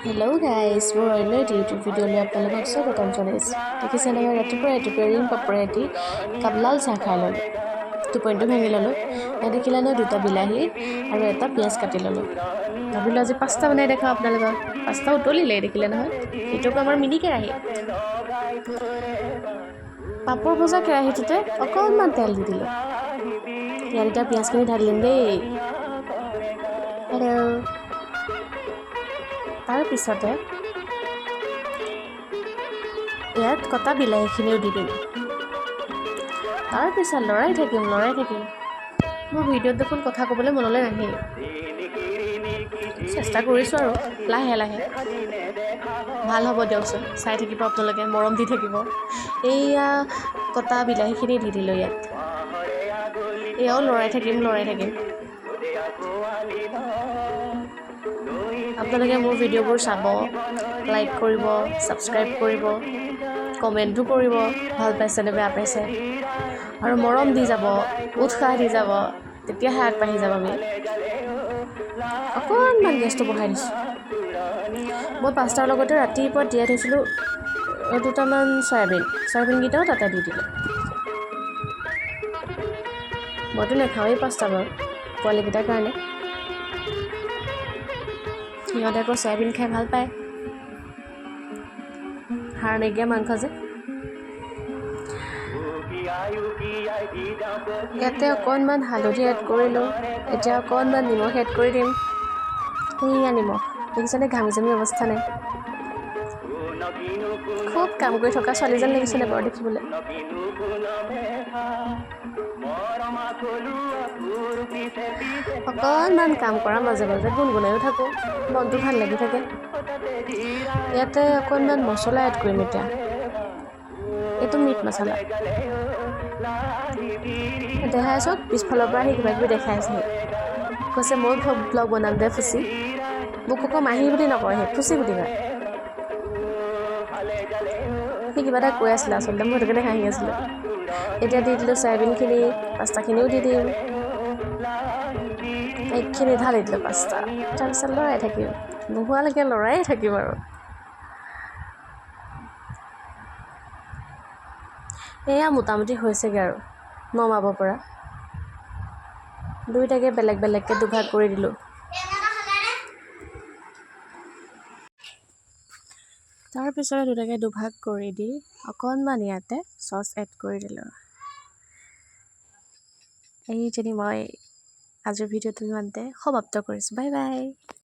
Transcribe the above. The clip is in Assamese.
হেল্ল' গাইজ, মোৰ অন্য এটি ইউটিউব ভিডিঅ'লৈ আপোনালোকক স্বাগতম জনাইছোঁ। দেখিছে নহয়, ৰাতিপুৱা ৰিং পাপৰে এটি কাপ লাল চাহ খাই ল'লোঁ। টোপনিটো ভাঙি ল'লোঁ। দেখিলে নহয় 2টা বিলাহী আৰু এটা পিঁয়াজ কাটি ল'লোঁ। ভাবিলোঁ আজি পাস্তা বনাই দেখাওঁ আপোনালোকক। পাস্তা উতলিলে দেখিলে নহয়, এইটো আকৌ আমাৰ মিনি কেৰাহী। পাপৰ ভজা কেৰাহীটোতে অকণমান তেল দি দিলোঁ। ইয়াত এতিয়া পিঁয়াজখিনি ঢালি দিম দেই। তাৰপিছতে ইয়াত কটা বিলাহীখিনিও দি দিম। তাৰপিছত লৰাই থাকিম। মোৰ ভিডিঅ'ত দেখোন কথা ক'বলৈ মনলৈ নাহেই। চেষ্টা কৰিছোঁ আৰু লাহে ভাল হ'ব দিয়কচোন। চাই থাকিব আপোনালোকে, মৰম দি থাকিব। এইয়া কটা বিলাহীখিনি দি দিলোঁ ইয়াত। এয়াও লৰাই থাকিম। আপোনালোকে মোৰ ভিডিঅ'বোৰ চাব, লাইক কৰিব, ছাবস্ক্ৰাইব কৰিব, কমেণ্টো কৰিব, ভাল পাইছে নে বেয়া পাইছে, আৰু মৰম দি যাব, উৎসাহ দি যাব, তেতিয়াহে আগবাঢ়ি যাম আমি। অকণমান গেছটো বঢ়াই দিছোঁ। মই পাস্তাৰ লগতে ৰাতিপুৱা তিয়াই থৈছিলোঁ 2টামান চয়াবিনকেইটাও তাতে দি দিলোঁ। মইতো নাখাওঁৱেই পাস্তা বাৰু, পোৱালীকেইটাৰ কাৰণে। সিহঁতে আকৌ চয়াবিন খাই ভাল পায়, হাড় নাইকিয়া মাংস যে। ইয়াতে অকণমান হালধি এড কৰিলোঁ। এতিয়া অকণমান নিমখ এড কৰি দিম। সেয়া নিমখ দেখিছেনে, ঘামি জামি অৱস্থা নাই। খুব কাম কৰি থকা ছোৱালী যেন লাগিছেনে বাৰু দেখিবলৈ। অকণমান কাম কৰা মাজে গুণগুণাইও থাকোঁ, মনটো ভাল লাগি থাকে। ইয়াতে অকণমান মছলা এড কৰিম এতিয়া। এইটো মিট মছলা। দেখাই আছোঁ, পিছফালৰ পৰা আহি কিবা কিবি দেখাই আছেহি। কৈছে মই ব্লগ বনাম দে ফুচি। মোক আকৌ মাহী বুলি নকয়, সেই ফুচি বুলি কয়। সি কিবা এটা কৈ আছিলে আচলতে, মই সেইটো কাৰণে হাঁহি আছিলোঁ। এতিয়া দি দিলোঁ চয়াবিনখিনি, পাস্তাখিনিও দি দিম। এইখিনি ঢালি দিলোঁ পাস্তা। তাৰপিছত লৰাই থাকিম, নোহোৱালৈকে লৰাই থাকিম আৰু। এয়া মোটামুটি হৈছেগৈ আৰু নমাব পৰা। দুইটাকে বেলেগকৈ দুভাগ কৰি দিলোঁ। তাৰপিছতে দুটাকে দুভাগ কৰি দি অকণমান ইয়াতে চচ এড কৰি দিলোঁ। এই যদি মই আজিৰ ভিডিঅ'টো ইমানতে সমাপ্ত কৰিছোঁ। Bye bye.